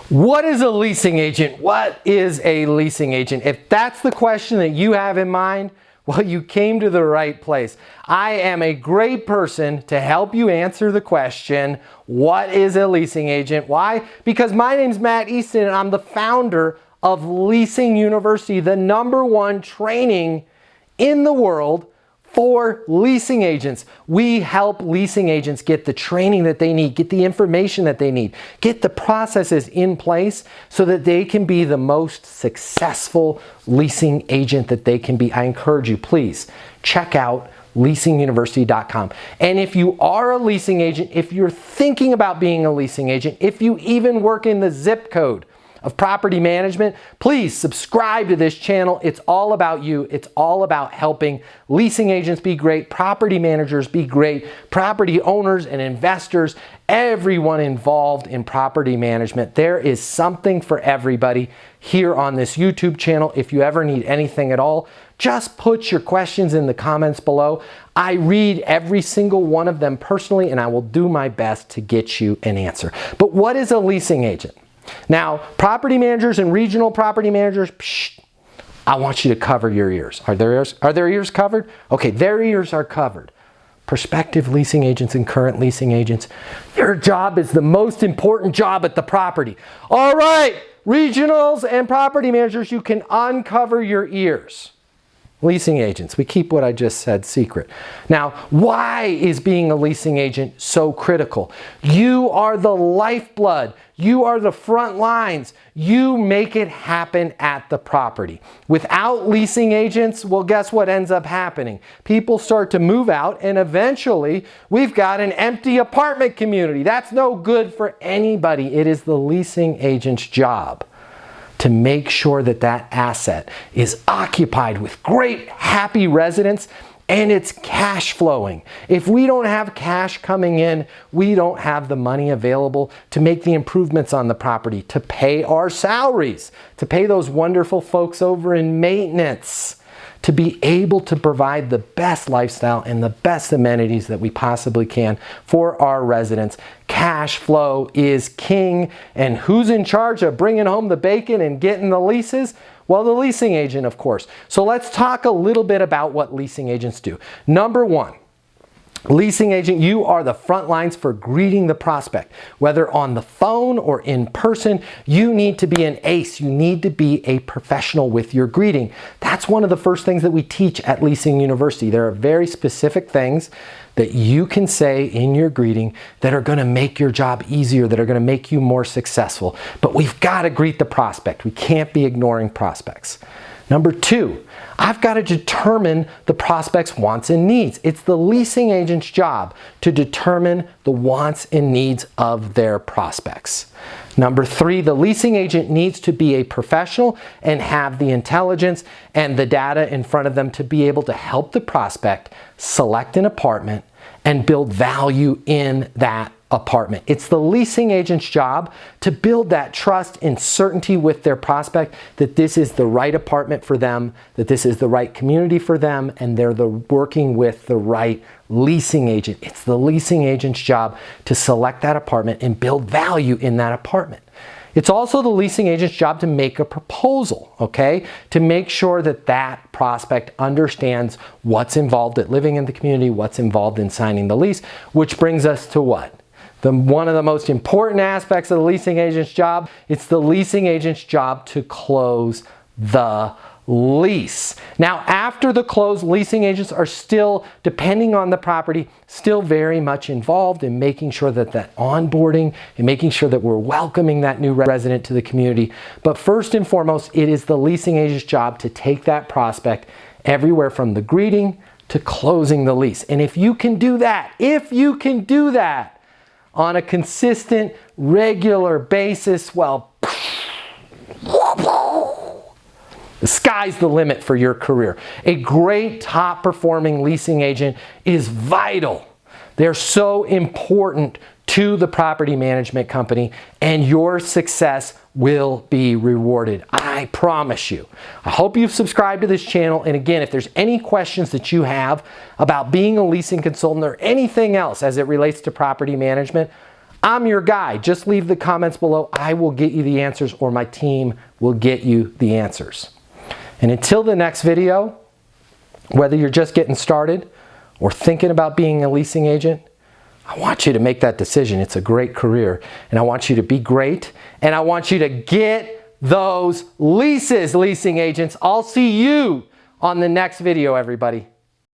What is a leasing agent? What is a leasing agent? If that's the question that you have in mind, well, you came to the right place. I am a great person to help you answer the question, what is a leasing agent? Why? Because my name's Matt Easton and I'm the founder of Leasing University, the #1 training in the world for leasing agents. We help leasing agents get the training that they need, get the information that they need, get the processes in place so that they can be the most successful leasing agent that they can be. I encourage you, please check out leasinguniversity.com. And if you are a leasing agent, if you're thinking about being a leasing agent, if you even work in the zip code of property management, please subscribe to this channel. It's all about you. It's all about helping leasing agents be great, property managers be great, property owners and investors, everyone involved in property management. There is something for everybody here on this YouTube channel. If you ever need anything at all, just put your questions in the comments below. I read every single one of them personally, and I will do my best to get you an answer. But what is a leasing agent? Now, property managers and regional property managers, I want you to cover your ears. Are their ears covered? Okay, their ears are covered. Prospective leasing agents and current leasing agents, your job is the most important job at the property. All right, regionals and property managers, you can uncover your ears. Leasing agents, we keep what I just said secret. Now, why is being a leasing agent so critical? You are the lifeblood. You are the front lines. You make it happen at the property. Without leasing agents, well, guess what ends up happening? People start to move out and eventually we've got an empty apartment community. That's no good for anybody. It is the leasing agent's job to make sure that that asset is occupied with great, happy residents and it's cash flowing. If we don't have cash coming in, we don't have the money available to make the improvements on the property, to pay our salaries, to pay those wonderful folks over in maintenance, to be able to provide the best lifestyle and the best amenities that we possibly can for our residents. Cash flow is king. And who's in charge of bringing home the bacon and getting the leases? Well, the leasing agent, of course. So let's talk a little bit about what leasing agents do. #1, leasing agent, you are the front lines for greeting the prospect. Whether on the phone or in person, you need to be an ace. You need to be a professional with your greeting. That's one of the first things that we teach at Leasing University. There are very specific things that you can say in your greeting that are going to make your job easier, that are going to make you more successful. But we've got to greet the prospect. We can't be ignoring prospects. #2, I've got to determine the prospect's wants and needs. It's the leasing agent's job to determine the wants and needs of their prospects. #3, the leasing agent needs to be a professional and have the intelligence and the data in front of them to be able to help the prospect select an apartment and build value in that apartment. It's the leasing agent's job to build that trust and certainty with their prospect that this is the right apartment for them, that this is the right community for them, and they're working with the right leasing agent. It's the leasing agent's job to select that apartment and build value in that apartment. It's also the leasing agent's job to make a proposal, okay? To make sure that that prospect understands what's involved at living in the community, what's involved in signing the lease, which brings us to what? One of the most important aspects of the leasing agent's job, it's the leasing agent's job to close the lease. Now, after the close, leasing agents are still, depending on the property, still very much involved in making sure that onboarding and making sure that we're welcoming that new resident to the community. But first and foremost, it is the leasing agent's job to take that prospect everywhere from the greeting to closing the lease. And if you can do that on a consistent, regular basis, well, the sky's the limit for your career. A great top performing leasing agent is vital. They're so important to the property management company, and your success will be rewarded. I promise you. I hope you've subscribed to this channel. And again, if there's any questions that you have about being a leasing consultant or anything else as it relates to property management, I'm your guy. Just leave the comments below. I will get you the answers, or my team will get you the answers. And until the next video, whether you're just getting started or thinking about being a leasing agent, I want you to make that decision. It's a great career, and I want you to be great, and I want you to get those leases, leasing agents. I'll see you on the next video, everybody.